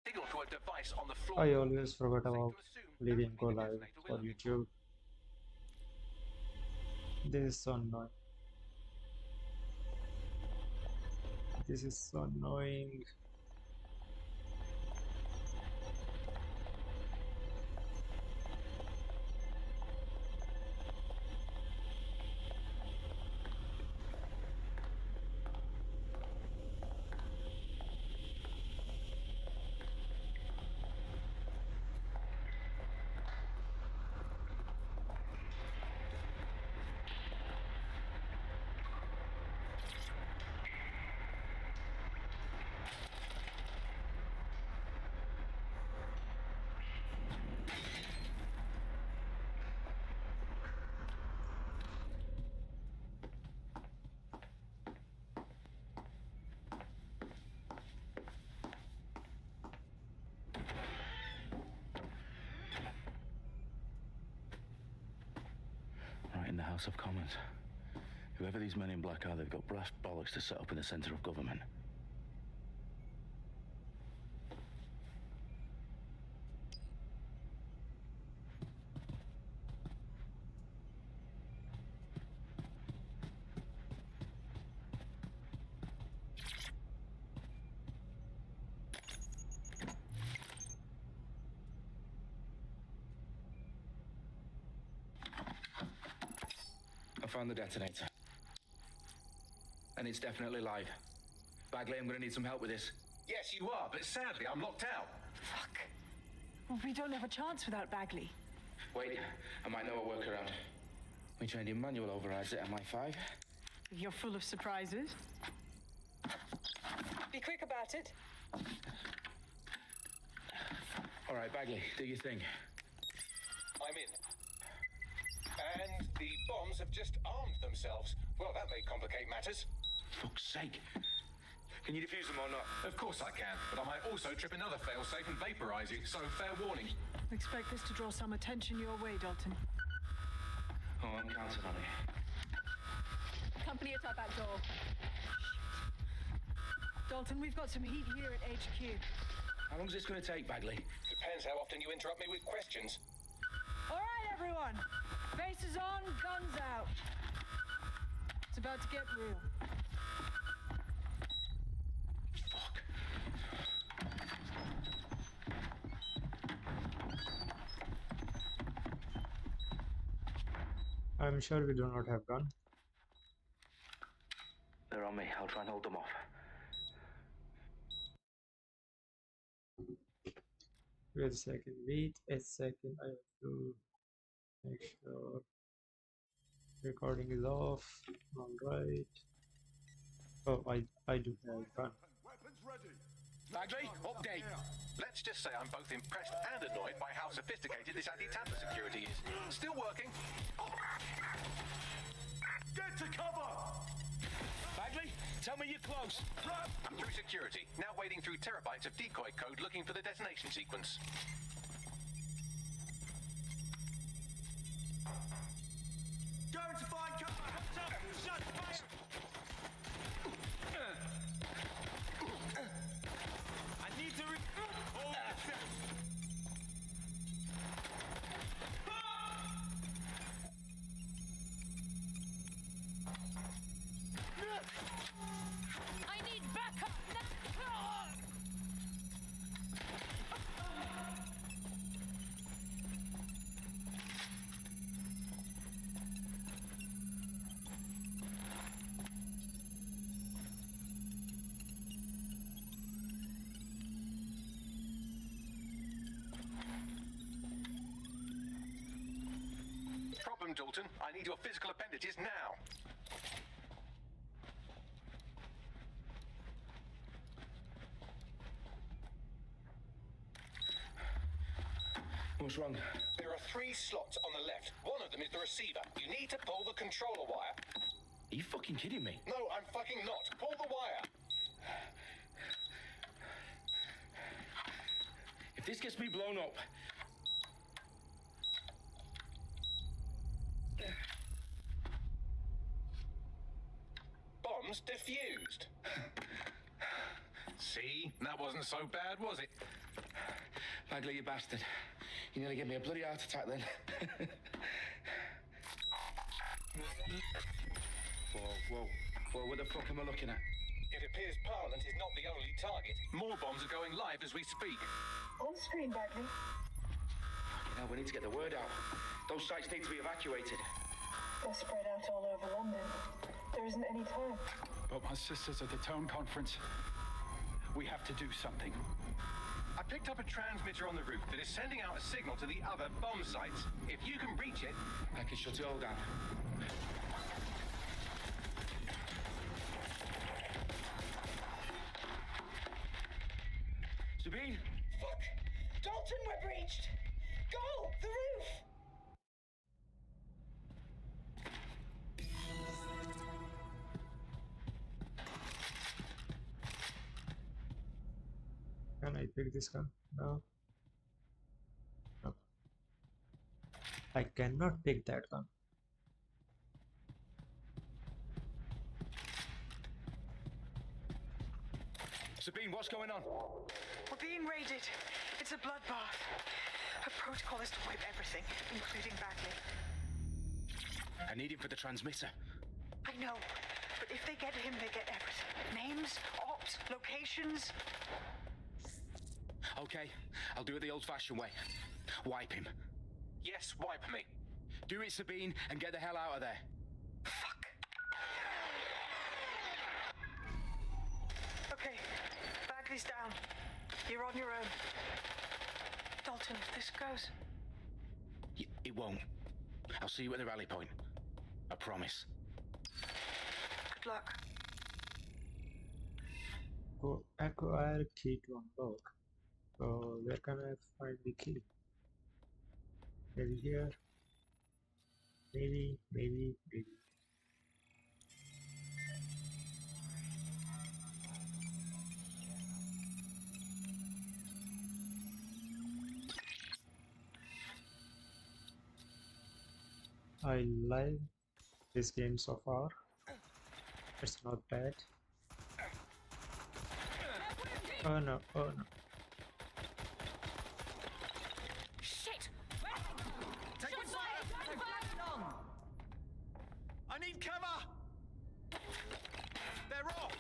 Signal to a device on the floor. I always forgot about leaving go live for YouTube. This is so annoying. This is so annoying. Right in the House of Commons. Whoever these men in black are, they've got brass bollocks to set up in the centre of government. I found the detonator. And it's definitely live. Bagley, I'm gonna need some help with this. Yes, you are, but sadly, I'm locked out. Fuck. Well, we don't have a chance without Bagley. Wait, I might know a workaround. We trained in manual overrides at MI5. You're full of surprises. Be quick about it. All right, Bagley, do your thing. I'm in. And the bombs have just armed themselves. Well, that may complicate matters. Fuck's sake. Can you defuse them or not? Of course I can, but I might also trip another failsafe and vaporize you, so fair warning. Expect this to draw some attention your way, Dalton. Oh, I'm counting on it. Company at our back door. Dalton, we've got some heat here at HQ. How long is this gonna take, Bagley? Depends how often you interrupt me with questions. All right, everyone. Faces on, guns out. It's about to get real. Fuck. I'm sure we do not have gun. They're on me. I'll try and hold them off. Wait a second. Wait a second. I have to make sure recording is off. All right. Oh, I do have gun. Weapons ready. Bagley, update. Let's just say I'm both impressed and annoyed by how sophisticated this anti-tamper security is. Still working. Get to cover. Bagley, tell me you're close. I'm through security, now wading through terabytes of decoy code looking for the detonation sequence. Going to find cover. What's up? Shut fire. I need to hold the I need backup now! Problem, Dalton. I need your physical appendages now. What's wrong? There are 3 slots on the left. One of them is the receiver. You need to pull the controller wire. Are you fucking kidding me? No, I'm fucking not. Pull the wire. If this gets me blown up... Bombs defused. See? That wasn't so bad, was it? Bagley, you bastard. You nearly gave me a bloody heart attack then. Whoa, what the fuck am I looking at? It appears Parliament is not the only target. More bombs are going live as we speak. On screen, Bagley. You know, we need to get the word out. Those sites need to be evacuated. They're spread out all over London. There isn't any time. But my sister's at the town conference. We have to do something. I picked up a transmitter on the roof that is sending out a signal to the other bomb sites. If you can reach it... I can shut it all down. Sabine? Fuck! Dalton, we're breached! Go! The roof! Can I pick this gun? No. No. I cannot pick that gun. Sabine, what's going on? We're being raided. It's a bloodbath. Our protocol is to wipe everything, including Bagley. I need him for the transmitter. I know, but if they get him, they get everything. Names, ops, locations. Okay, I'll do it the old-fashioned way. Wipe him. Yes, wipe me. Do it, Sabine, and get the hell out of there. Fuck. Okay, Bagley's down. You're on your own. Dalton, if this goes... It won't. I'll see you at the rally point. I promise. Good luck. Go acquire key to unlock. So where can I find the key? Maybe here. Maybe. I like this game so far. It's not bad. Oh no, oh no. Shit! Take it fire! I need cover! They're off!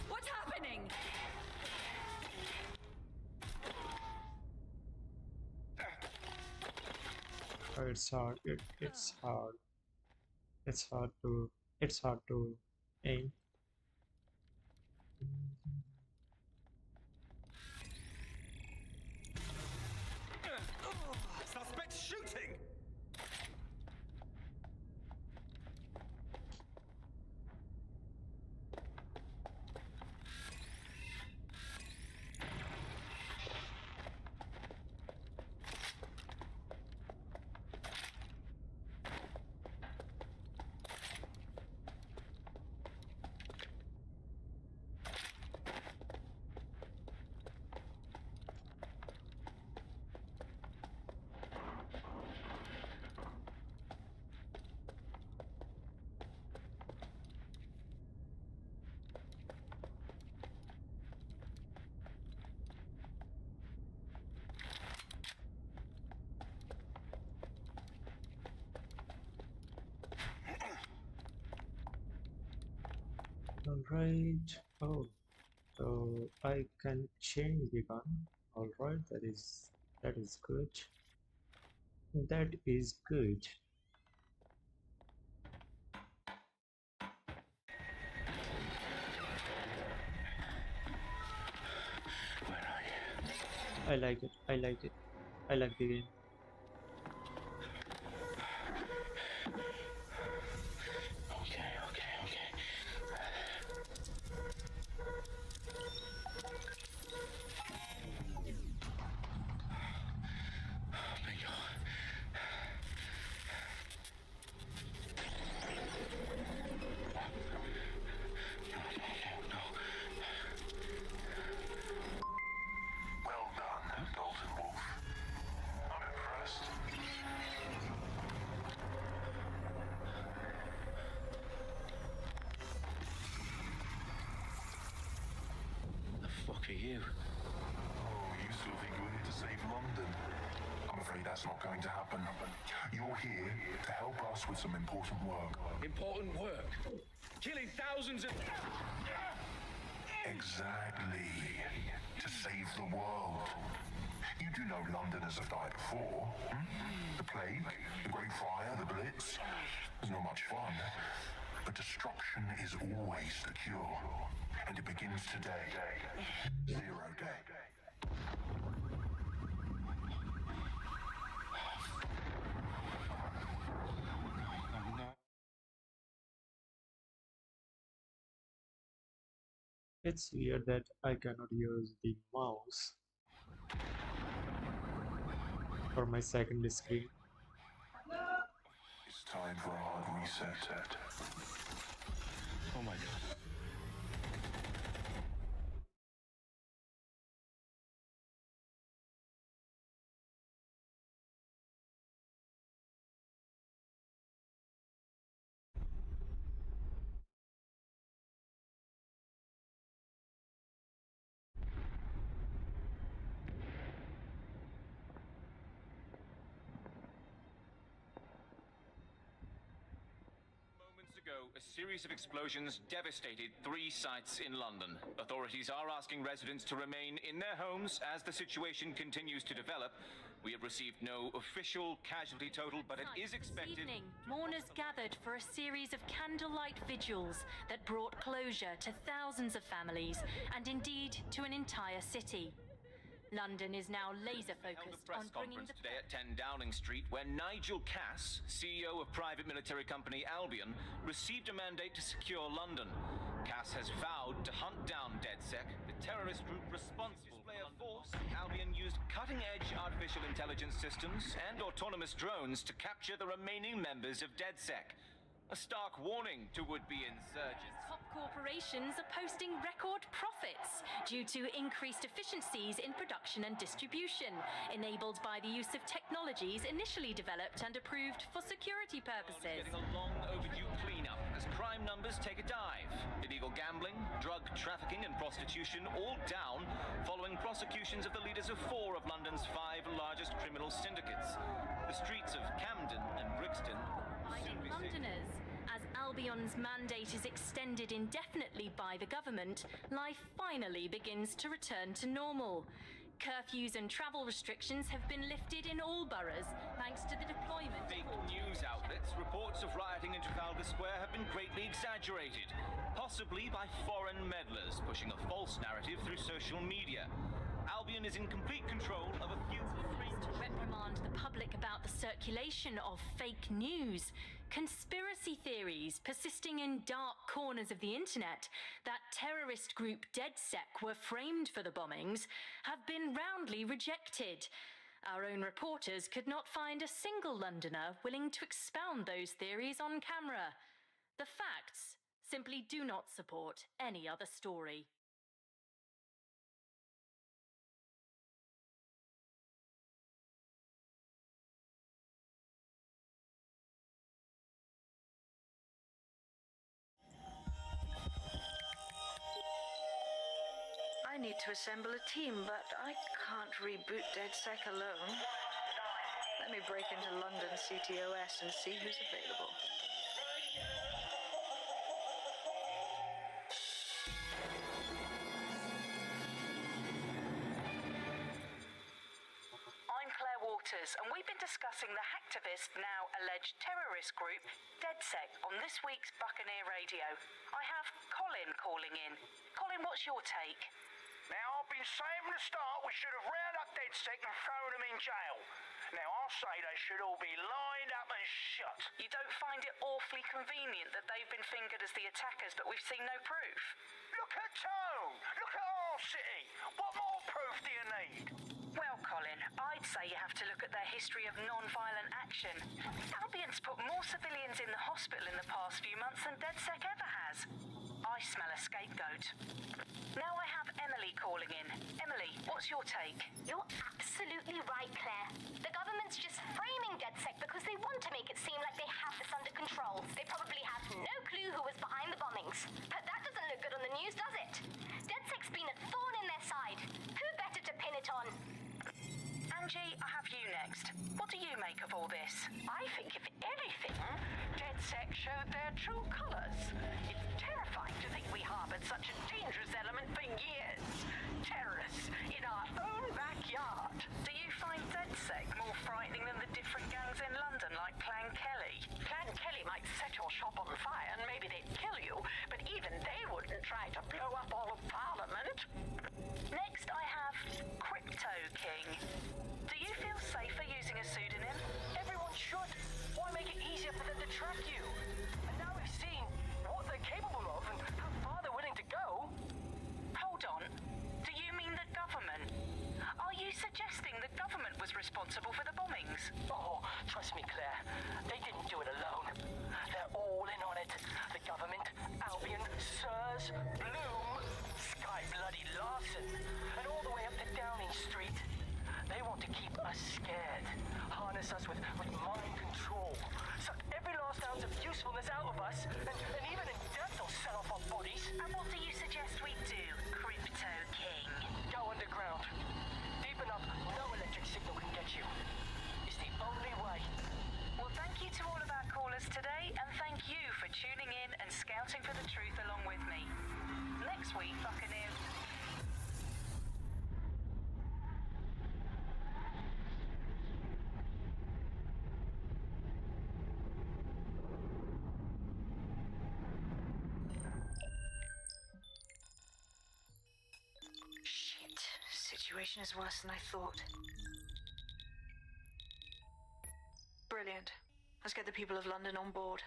What's happening? Oh, it's hard. It's hard. It's hard to aim. Suspect shooting! Alright. Oh, so I can change the gun. Alright, that is good. That is good. Where are you? I like it. I like it. I like the game. Okay. Bingo. No. Well done, Dalton Wolf. I'm for you. Oh, you still think you're here to save London? I'm afraid that's not going to happen. You're here to help us with some important work. Important work? Killing thousands of... Exactly. To save the world. You do know Londoners have died before. The plague, the Great Fire, the Blitz. There's not much fun. But destruction is always the cure. And it begins today. 0 day. It's weird that I cannot use the mouse for my second screen. It's time for a hard reset. Oh my god. A series of explosions devastated 3 sites in London. Authorities are asking residents to remain in their homes as the situation continues to develop. We have received no official casualty total, but it is expected... This evening, mourners gathered for a series of candlelight vigils that brought closure to thousands of families and indeed to an entire city. London is now laser-focused on bringing the... today at 10 Downing Street, where Nigel Cass, CEO of private military company Albion, received a mandate to secure London. Cass has vowed to hunt down DedSec, the terrorist group responsible for force. Albion used cutting-edge artificial intelligence systems and autonomous drones to capture the remaining members of DedSec. A stark warning to would-be insurgents. Top corporations are posting record profits due to increased efficiencies in production and distribution, enabled by the use of technologies initially developed and approved for security purposes. Getting a long overdue cleanup as crime numbers take a dive. Illegal gambling, drug trafficking and prostitution all down following prosecutions of the leaders of 4 of London's 5 largest criminal syndicates. The streets of Camden and Brixton soon be Londoners. As Albion's mandate is extended indefinitely by the government, life finally begins to return to normal. Curfews and travel restrictions have been lifted in all boroughs, thanks to the deployment... Fake news outlets, reports of rioting in Trafalgar Square have been greatly exaggerated, possibly by foreign meddlers pushing a false narrative through social media. Albion is in complete control of a few... To reprimand the public about the circulation of fake news, conspiracy theories persisting in dark corners of the internet that terrorist group DedSec were framed for the bombings have been roundly rejected. Our own reporters could not find a single Londoner willing to expound those theories on camera. The facts simply do not support any other story. I need to assemble a team, but I can't reboot DedSec alone. Let me break into London CTOS and see who's available. I'm Claire Waters, and we've been discussing the hacktivist, now alleged terrorist group, DedSec, on this week's Buccaneer Radio. I have Colin calling in. Colin, what's your take? Now, I've been saying from the start we should have rounded up DedSec and thrown them in jail. Now, I'll say they should all be lined up and shot. You don't find it awfully convenient that they've been fingered as the attackers, but we've seen no proof? Look at Tone! Look at our city! What more proof do you need? Well, Colin, I'd say you have to look at their history of non-violent action. Albion's put more civilians in the hospital in the past few months than DedSec ever has. I smell a scapegoat. Now I have Emily calling in. Emily, what's your take? You're absolutely right, Claire. The government's just framing DedSec because they want to make it seem like they have this under control. They probably have no clue who was behind the bombings. But that doesn't look good on the news, does it? DedSec's been a thorn in their side do you make of all this? I think, if anything, DedSec showed their true colors. It's terrifying to think we harbored such a dangerous element for years. Terrorists in our own backyard. Do you find DedSec more frightening than the different gangs in London, like Clan Kelly? Clan Kelly might set your shop on fire and maybe they'd kill you, but even they wouldn't try to blow up all of Parliament. Next, I have Crypto King. Do you feel safer using a pseudonym? Everyone should. Why make it easier for them to track you? And now we've seen what they're capable of and how far they're willing to go. Hold on. Do you mean the government? Are you suggesting the government was responsible for the bombings? Oh, trust me, Claire. They didn't do it alone. They're all in on it. The government, Albion, Sirs, Bloom, Sky Bloody Larson, and all the way up to Downing Street. They want to keep us scared, harness us with mind control, suck every last ounce of usefulness out of us, and even in death they'll sell off our bodies. And what do you suggest we do, Crypto King? Go underground. Deep enough, no electric signal can get you. It's the only way. Well, thank you to all of our callers today, and thank you for tuning in and scouting for the truth along with me. Next week, Buccaneers. Shit. Situation is worse than I thought. Brilliant. Let's get the people of London on board.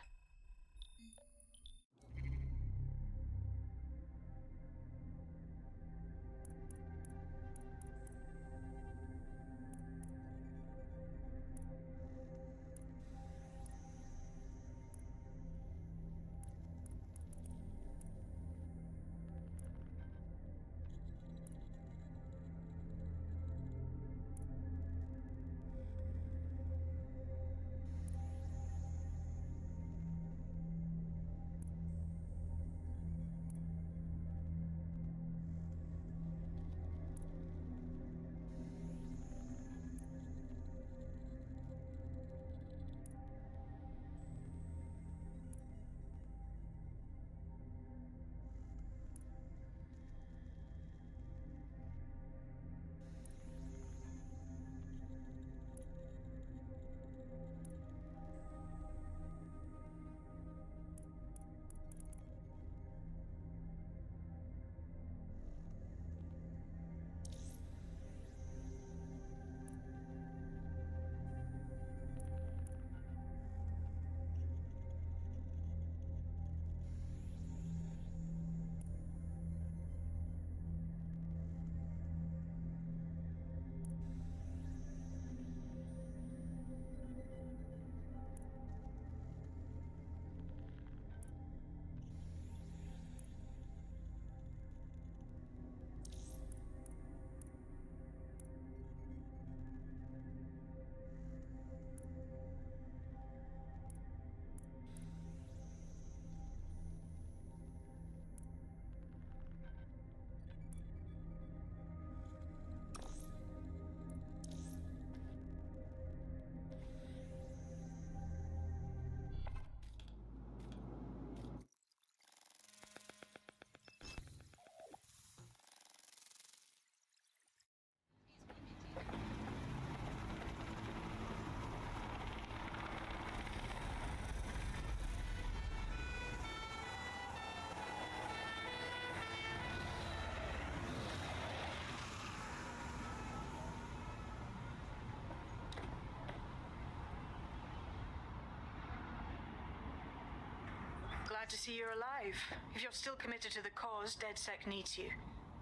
Glad to see you're alive. If you're still committed to the cause, DedSec needs you.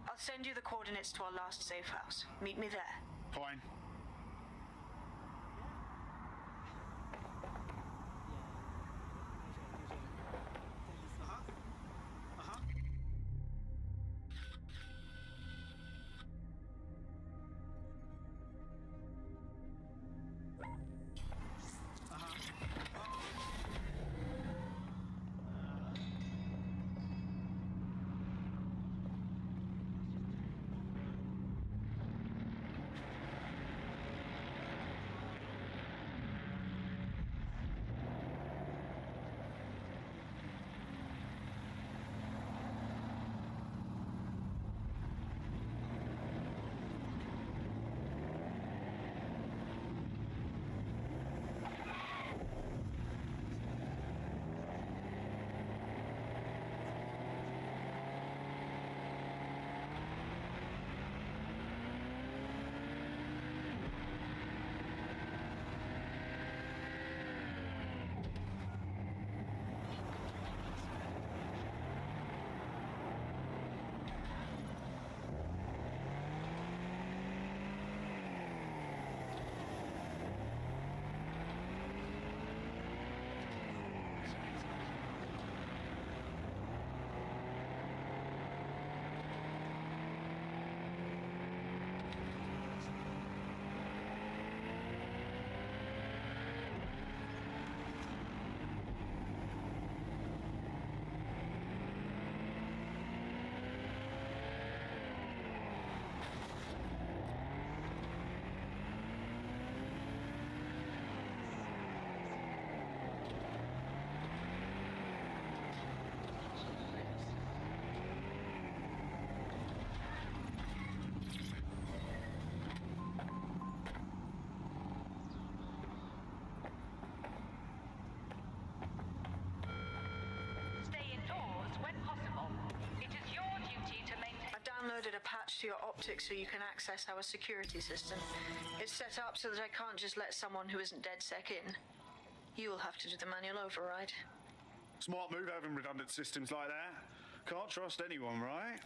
I'll send you the coordinates to our last safe house. Meet me there. Fine. attached to your optics so you can access our security system. It's set up so that I can't just let someone who isn't DedSec in. You'll have to do the manual override. Smart move having redundant systems like that. Can't trust anyone, right?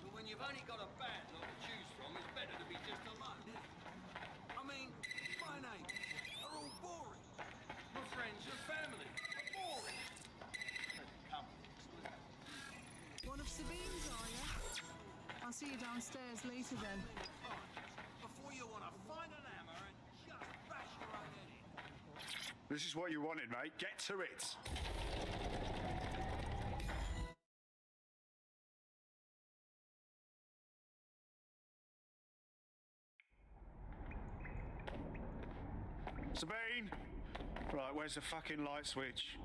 But when you've only got a bad lot to choose from, it's better to be just alone. I mean, my name are all boring. My friends and family are boring. Come on. One of Sabine's, are you? I'll see you downstairs later then. Before you want to find an hammer and just bash your own head in. This is what you wanted, mate. Get to it. Sabine! Right, where's the fucking light switch?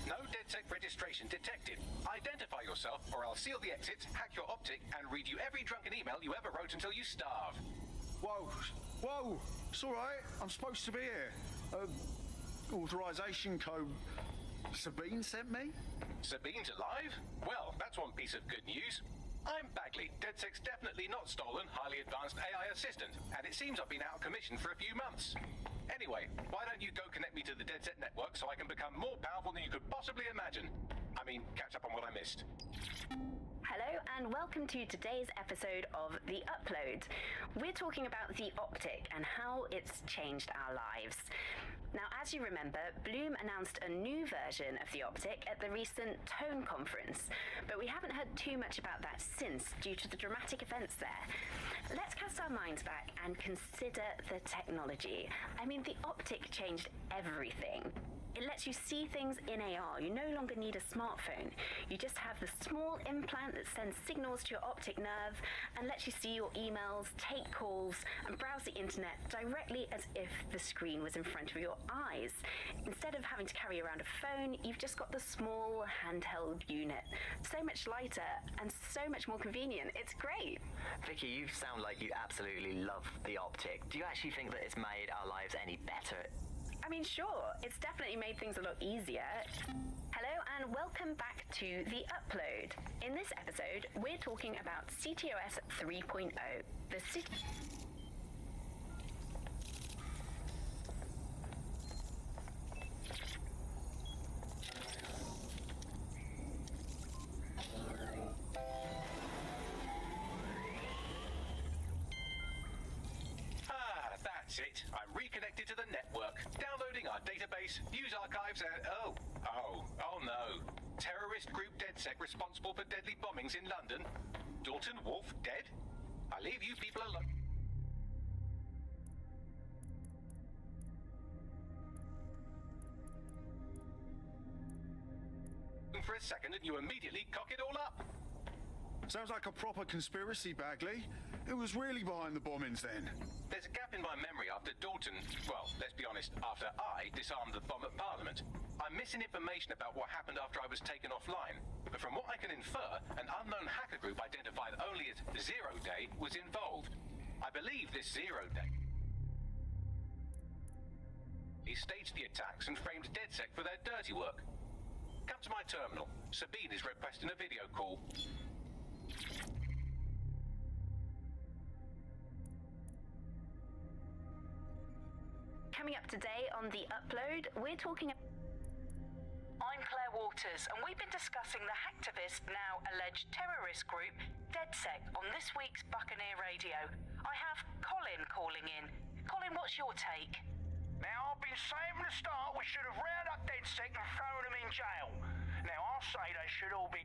No DedSec registration detected. Identify yourself, or I'll seal the exits, hack your optic, and read you every drunken email you ever wrote until you starve. Whoa! Whoa! It's all right. I'm supposed to be here. Authorization code Sabine sent me? Sabine's alive? Well, that's one piece of good news. I'm Bagley, DedSec's definitely not stolen, highly advanced AI assistant, and it seems I've been out of commission for a few months. Anyway, why don't you go connect me to the DedSec network so I can become more powerful than you could possibly imagine? I mean, catch up on what I missed. Hello and welcome to today's episode of The Upload. We're talking about the optic and how it's changed our lives. Now, as you remember, Bloom announced a new version of the optic at the recent Tone conference, but we haven't heard too much about that since due to the dramatic events there. Let's cast our minds back and consider the technology. I mean, the optic changed everything. It lets you see things in AR. You no longer need a smartphone. You just have the small implant that sends signals to your optic nerve and lets you see your emails, take calls, and browse the internet directly as if the screen was in front of your eyes. Instead of having to carry around a phone, you've just got the small handheld unit. So much lighter and so much more convenient. It's great. Vicky, you sound like you absolutely love the optic. Do you actually think that it's made our lives any better? I mean, sure, it's definitely made things a lot easier. Hello and welcome back to The Upload. In this episode, we're talking about CTOS 3.0. That's it. I'm reconnected to the network, downloading our database, news archives, and oh no. Terrorist group DedSec responsible for deadly bombings in London. Dalton Wolf dead? I leave you people alone. For a second and you immediately cock it all up. Sounds like a proper conspiracy, Bagley. Who was really behind the bombings then? There's a gap in my memory after Dalton, well, let's be honest, after I disarmed the bomb at Parliament. I'm missing information about what happened after I was taken offline. But from what I can infer, an unknown hacker group identified only as Zero Day was involved. I believe this Zero Day. He staged the attacks and framed DedSec for their dirty work. Come to my terminal. Sabine is requesting a video call. Coming up today on The Upload, we're talking. I'm Claire Waters, and we've been discussing the hacktivist, now alleged terrorist group, DedSec, on this week's Buccaneer Radio. I have Colin calling in. Colin, what's your take? Now, I've been saying from the start we should have rounded up DedSec and thrown them in jail. Now, I'll say they should all be...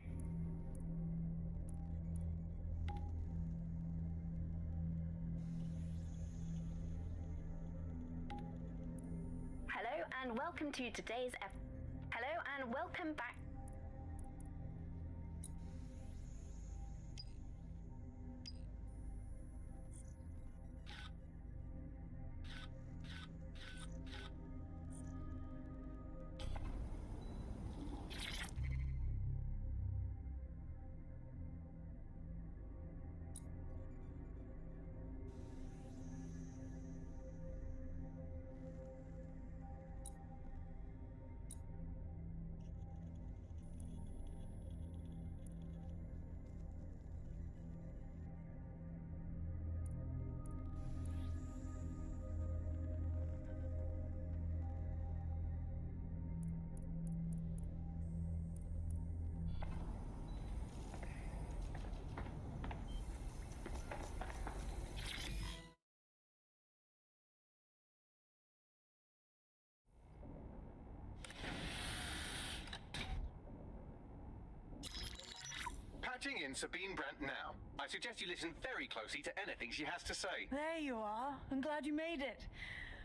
and welcome to today's Hello and welcome back. Patching in Sabine Brandt now. I suggest you listen very closely to anything she has to say. There you are. I'm glad you made it.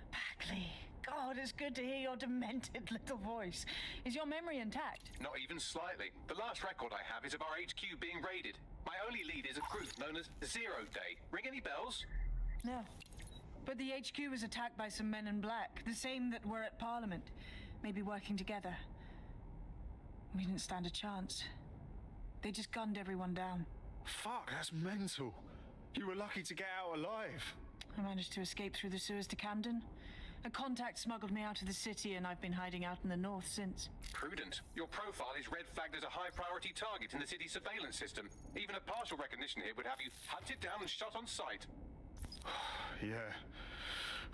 Bagley, God, it's good to hear your demented little voice. Is your memory intact? Not even slightly. The last record I have is of our HQ being raided. My only lead is a group known as Zero Day. Ring any bells? No. But the HQ was attacked by some men in black, the same that were at Parliament. Maybe working together. We didn't stand a chance. They just gunned everyone down. Fuck, that's mental. You were lucky to get out alive. I managed to escape through the sewers to Camden. A contact smuggled me out of the city, and I've been hiding out in the north since. Prudent. Your profile is red flagged as a high-priority target in the city's surveillance system. Even a partial recognition here would have you hunted down and shot on sight. Yeah,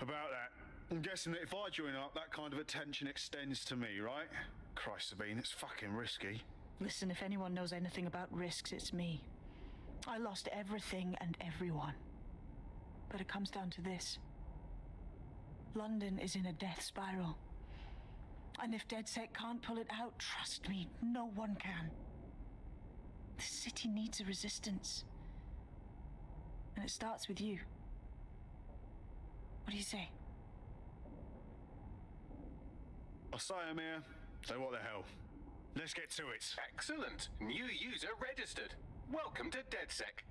about that. I'm guessing that if I join up, that kind of attention extends to me, right? Christ, Sabine, it's fucking risky. Listen, if anyone knows anything about risks, it's me. I lost everything and everyone. But it comes down to this. London is in a death spiral. And if DedSec can't pull it out, trust me, no one can. The city needs a resistance. And it starts with you. What do you say? I say, Amir, so what the hell? Let's get to it. Excellent. New user registered. Welcome to DedSec.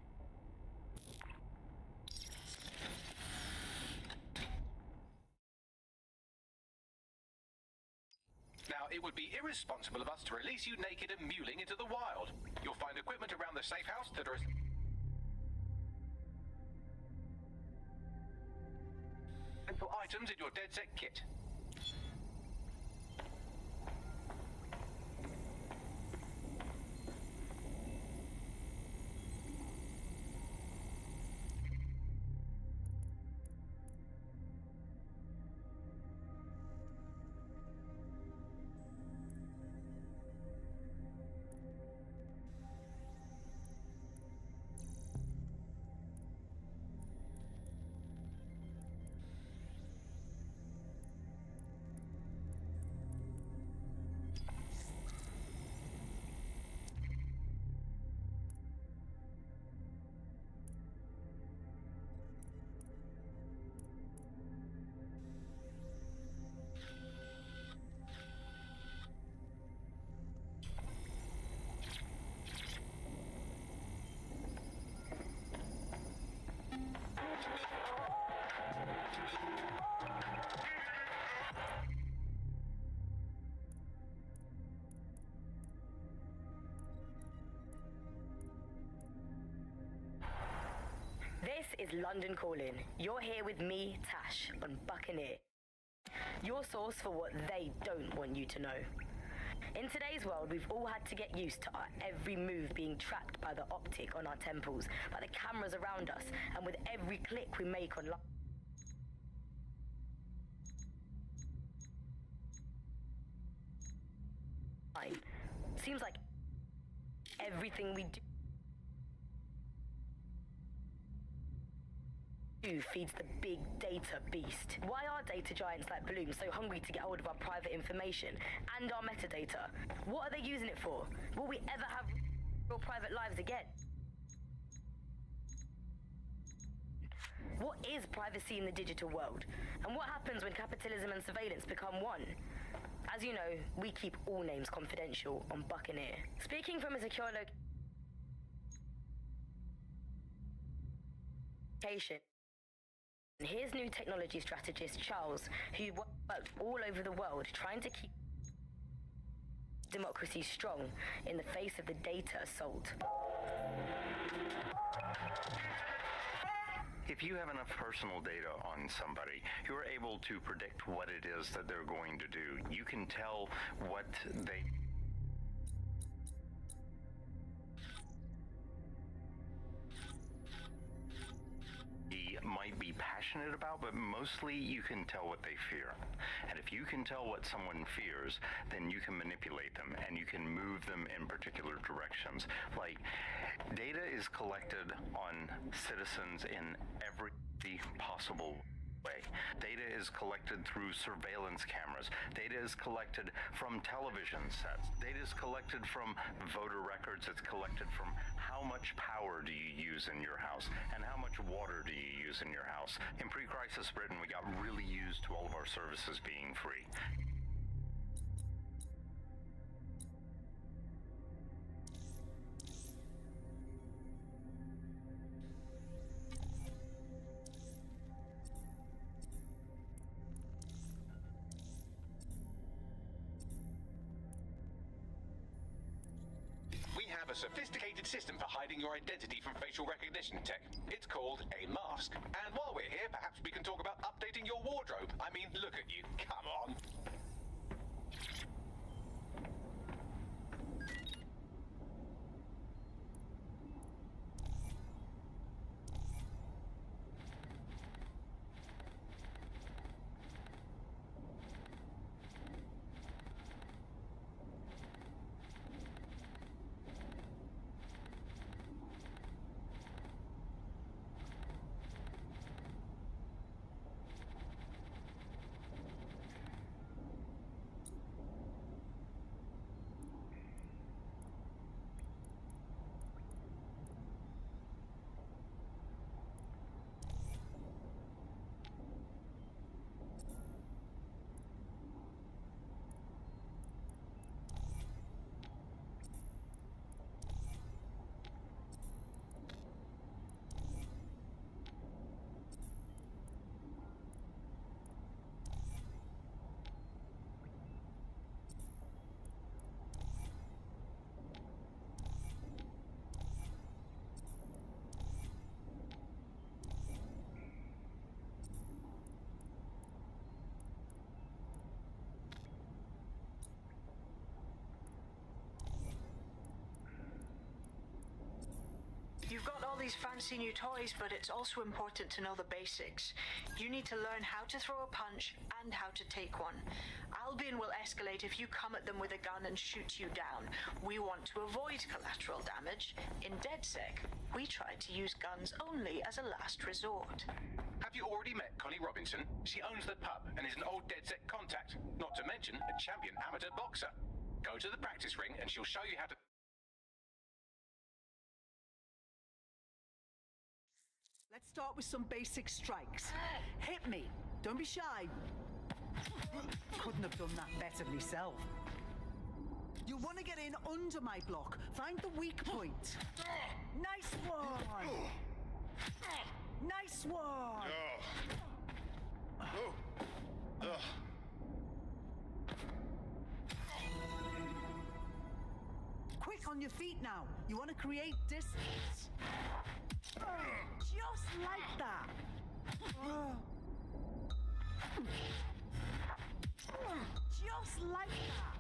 Now, it would be irresponsible of us to release you naked and mewling into the wild. You'll find equipment around the safe house that are... and put items in your DedSec kit. This is London Calling. You're here with me, Tash, on Buccaneer. Your source for what they don't want you to know. In today's world, we've all had to get used to our every move being tracked by the optic on our temples, by the cameras around us, and with every click we make online. Seems like everything we do feeds the big data beast. Why are data giants like Bloom so hungry to get hold of our private information and our metadata? What are they using it for? Will we ever have real private lives again? What is privacy in the digital world? And what happens when capitalism and surveillance become one? As you know, we keep all names confidential on Buccaneer. Speaking from a secure location, here's new technology strategist Charles, who worked all over the world trying to keep democracy strong in the face of the data assault. If you have enough personal data on somebody, you're able to predict what it is that they're going to do. You can tell what they might be passionate about, but mostly you can tell what they fear. And if you can tell what someone fears, then you can manipulate them and you can move them in particular directions. Like, data is collected on citizens in every possible way. Data is collected through surveillance cameras. Data is collected from television sets. Data is collected from voter records. It's collected from how much power do you use in your house and how much water do you use in your house. In pre-crisis Britain, we got really used to all of our services being free. A sophisticated system for hiding your identity from facial recognition tech. It's called a mask. And while we're here, perhaps we can talk about updating your wardrobe. I mean, look at you. Come on. You've got all these fancy new toys, but it's also important to know the basics. You need to learn how to throw a punch and how to take one. Albion will escalate if you come at them with a gun and shoot you down. We want to avoid collateral damage. In DedSec, we try to use guns only as a last resort. Have you already met Connie Robinson? She owns the pub and is an old DedSec contact, not to mention a champion amateur boxer. Go to the practice ring and she'll show you how to... Let's start with some basic strikes. Hit me. Don't be shy. Couldn't have done that better myself. You want to get in under my block. Find the weak point. Nice one. Nice one. Quick on your feet now. You want to create distance. Just like that. Just like that.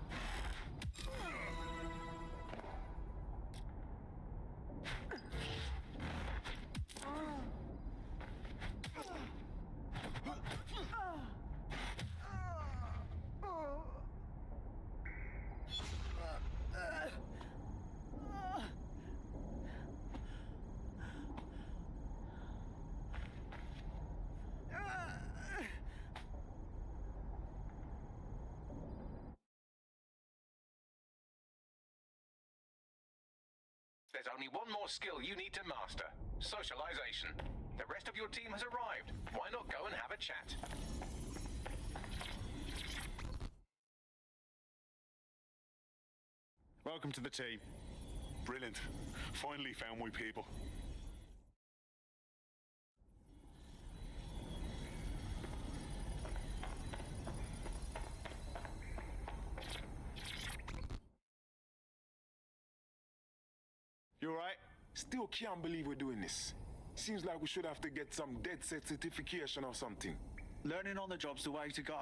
There's only one more skill you need to master: socialization. The rest of your team has arrived. Why not go and have a chat? Welcome to the team. Brilliant. Finally found my people. You alright? Still can't believe we're doing this. Seems like we should have to get some DedSec certification or something. Learning on the job's the way to go.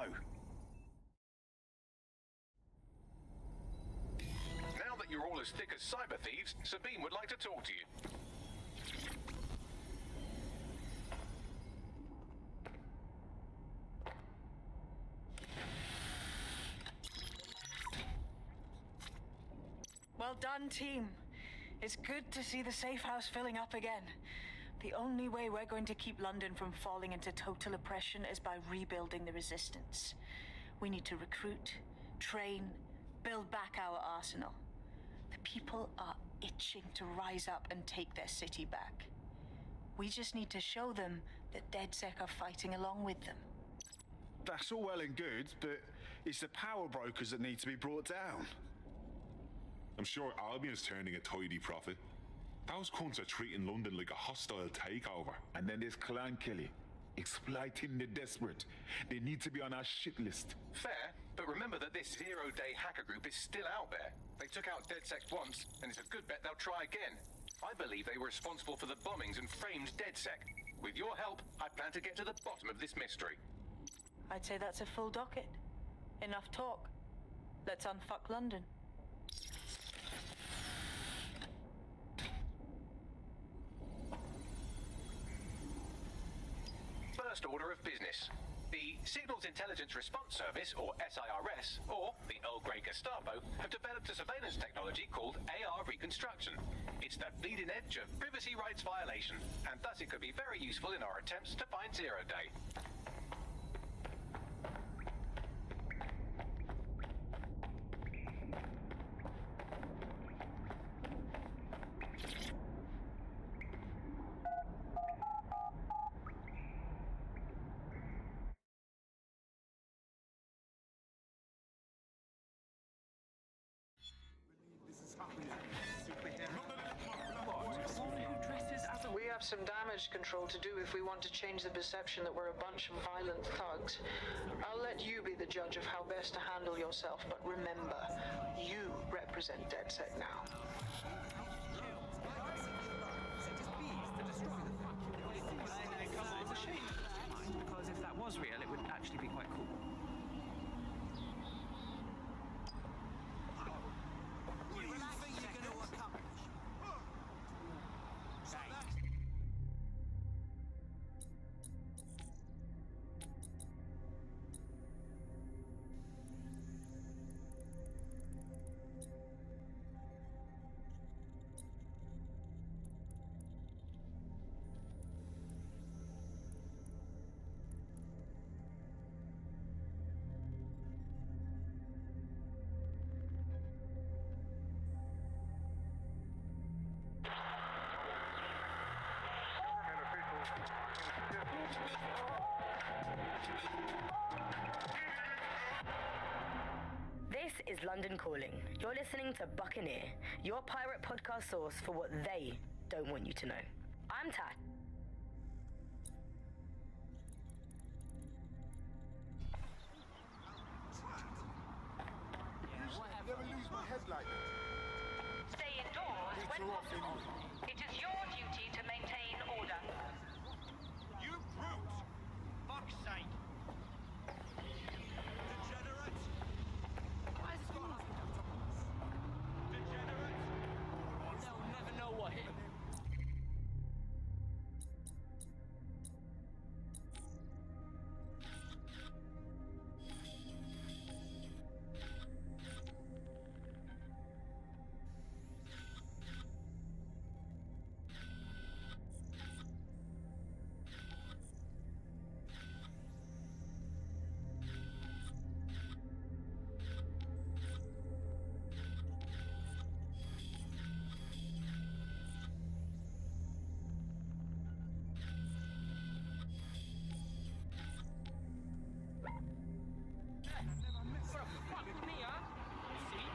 Now that you're all as thick as cyber thieves, Sabine would like to talk to you. Well done, team. It's good to see the safe house filling up again. The only way we're going to keep London from falling into total oppression is by rebuilding the resistance. We need to recruit, train, build back our arsenal. The people are itching to rise up and take their city back. We just need to show them that DedSec are fighting along with them. That's all well and good, but it's the power brokers that need to be brought down. I'm sure Albion's turning a tidy profit. Those cunts are treating London like a hostile takeover. And then there's Clan Kelly, exploiting the desperate. They need to be on our shit list. Fair, but remember that this zero-day hacker group is still out there. They took out DedSec once, and it's a good bet they'll try again. I believe they were responsible for the bombings and framed DedSec. With your help, I plan to get to the bottom of this mystery. I'd say that's a full docket. Enough talk. Let's unfuck London. First order of business. The Signals Intelligence Response Service, or SIRS, or the Earl Grey Gestapo, have developed a surveillance technology called AR reconstruction. It's the bleeding edge of privacy rights violation, and thus it could be very useful in our attempts to find Zero Day. We have some damage control to do if we want to change the perception that we're a bunch of violent thugs. I'll let you be the judge of how best to handle yourself, but remember, you represent DedSec now. It's a shame, because if that was real, it would actually be quite cool. This is London Calling. You're listening to Buccaneer, your pirate podcast source for what they don't want you to know. I'm Tat. Never lose my head like that. Stay indoors when possible. It is your duty to maintain order. You brute! Fuck's sake! Degenerate! Why is this got a hospital on top of us? Degenerate! They'll never know what hit. For a fuck with me, huh? See?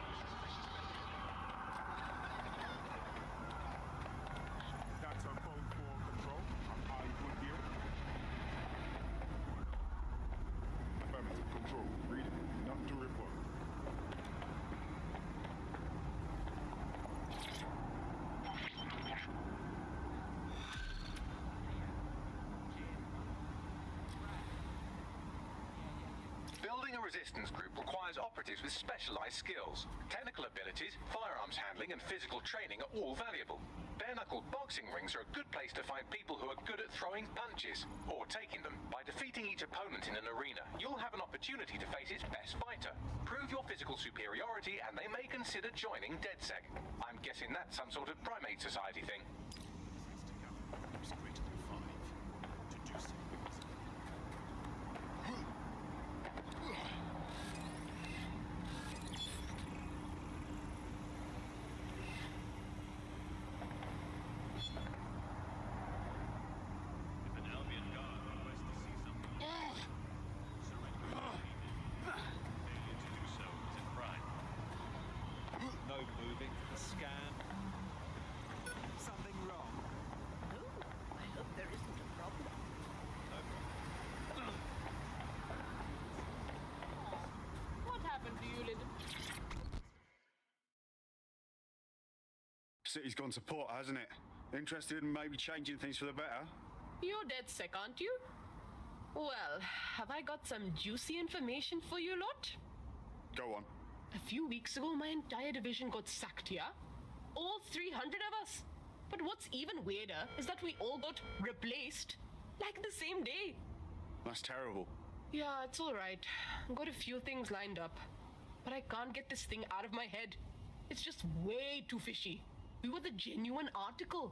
That's our code for control. I'm all good here. Affirmative control. Read. Nothing to report. Building a resistance group requires operatives with specialized skills. Technical abilities, firearms handling, and physical training are all valuable. Bare-knuckle boxing rings are a good place to find people who are good at throwing punches, or taking them. By defeating each opponent in an arena, you'll have an opportunity to face its best fighter. Prove your physical superiority, and they may consider joining DedSec. I'm guessing that's some sort of primate society thing. No moving for the scan. Something wrong? No, I hope there isn't a problem. What happened to you, Lyndon? City's gone to pot, hasn't it? Interested in maybe changing things for the better? You're DedSec, aren't you? Well, have I got some juicy information for you lot? Go on. A few weeks ago, my entire division got sacked here. All 300 of us. But what's even weirder is that we all got replaced. Like the same day. That's terrible. Yeah, it's alright. Got a few things lined up. But I can't get this thing out of my head. It's just way too fishy. We were the genuine article.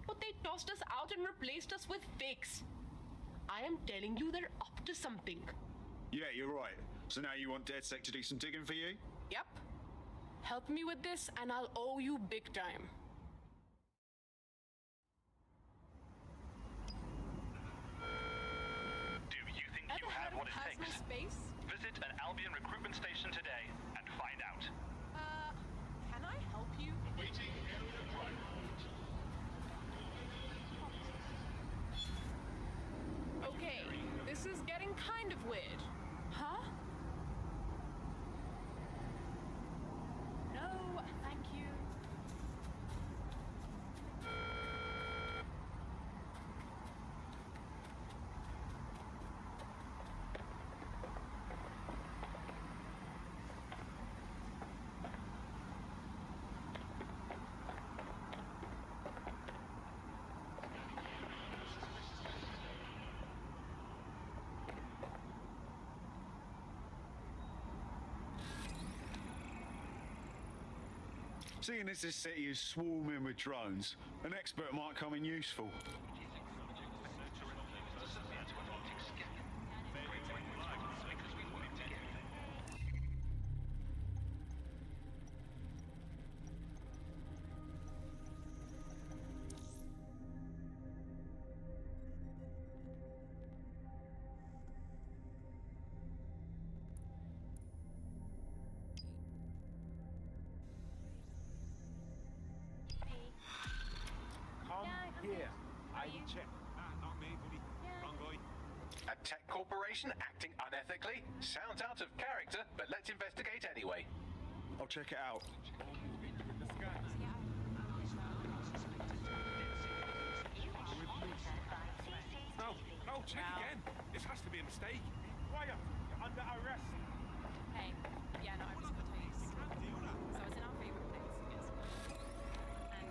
But they tossed us out and replaced us with fakes. I am telling you, they're up to something. Yeah, you're right. So now you want DedSec to do some digging for you? Yep. Help me with this and I'll owe you big time. Do you think you have what it takes? Space? Visit an Albion recruitment station today and find out. Can I help you? Awaiting area driver. Okay, this is getting kind of weird. Huh? No, thank you. Seeing as this city is swarming with drones, an expert might come in useful. Here, I check. Not me, buddy. Wrong guy. A tech corporation acting unethically? Sounds out of character, but let's investigate anyway. I'll check it out. No, check again. This has to be a mistake. Quiet. You're under arrest. Hey, yeah, no, I was going to tell you. So it's in our favourite place. It's and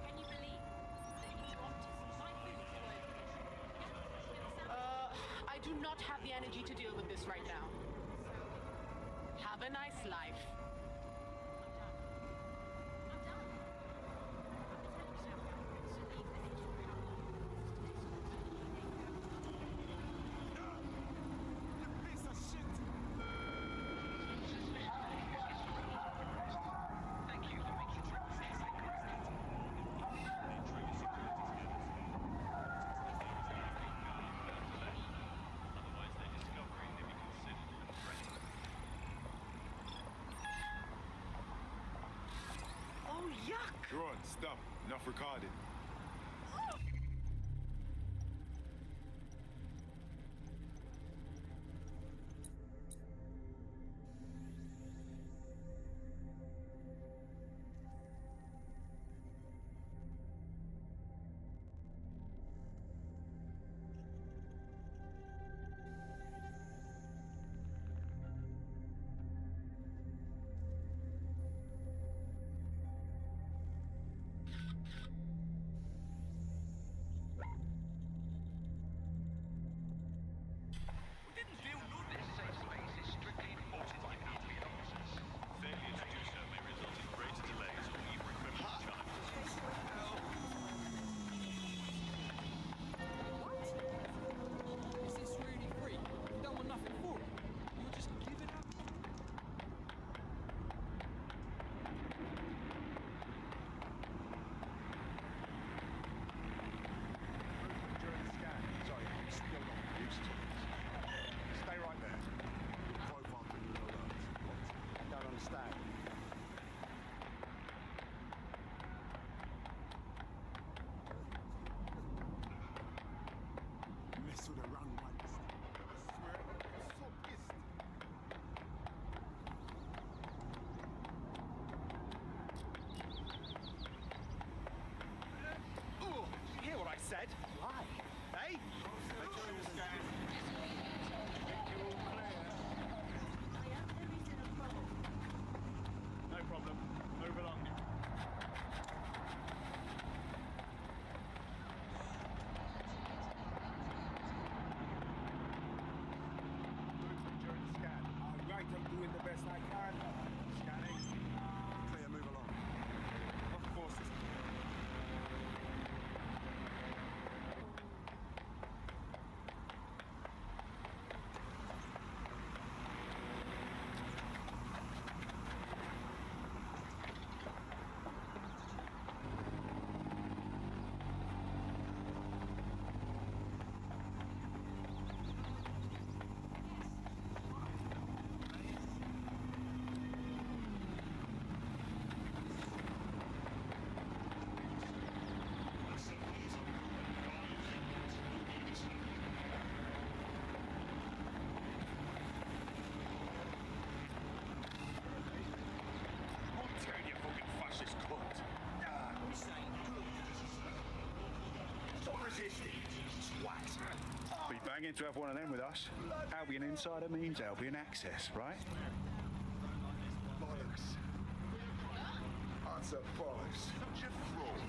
can you believe that he dropped my food to I do not have the energy to deal with this right now. Have a nice life. Sharon, stop. Enough recording. This safe space is strictly enforced by Albion officers. Failure to do so may result in greater delays or even criminal charges. What? Is this really free? You don't want nothing for it? You'll just give it up? During the scan. Sorry, we still not used to it. Stay right there. Profile can you know that? Don't understand. Mess with the wrong ones. I swear, I'm so pissed. Oh, did you hear what I said? Why? Hey? No problem. Move along. During the scan. Right, I'm doing the best I can. Scanning. Clear, move along. Of course it's clear. Turn you fucking fascist cunt. Stop resisting, twat. Be banging to have one of them with us. Albion Insider means Albion Access, right? Bollocks. Utter bollocks. Such a fraud.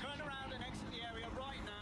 Turn around and exit the area right now.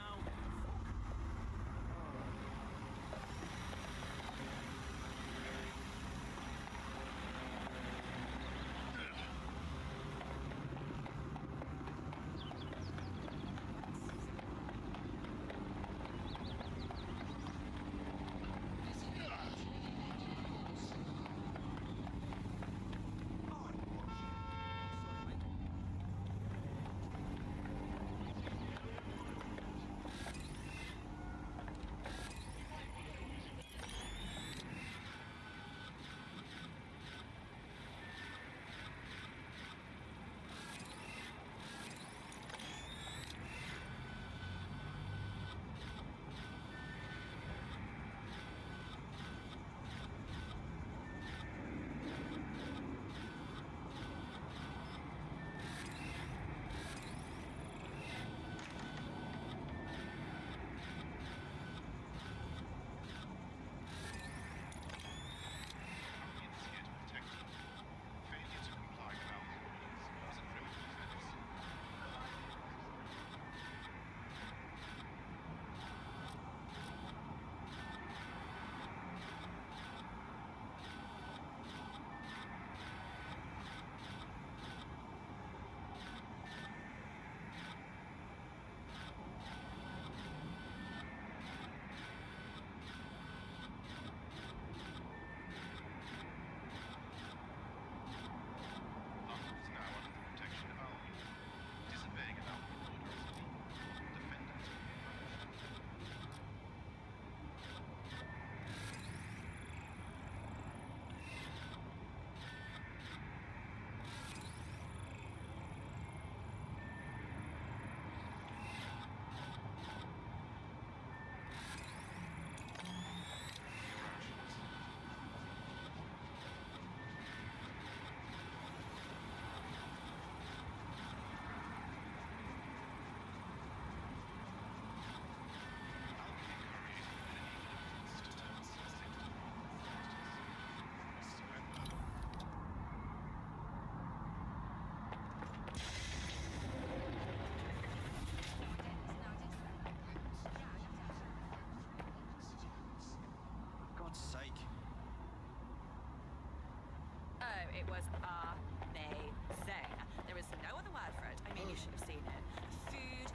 it was amazing. There is no other word for it. I mean, you should have seen it. The food,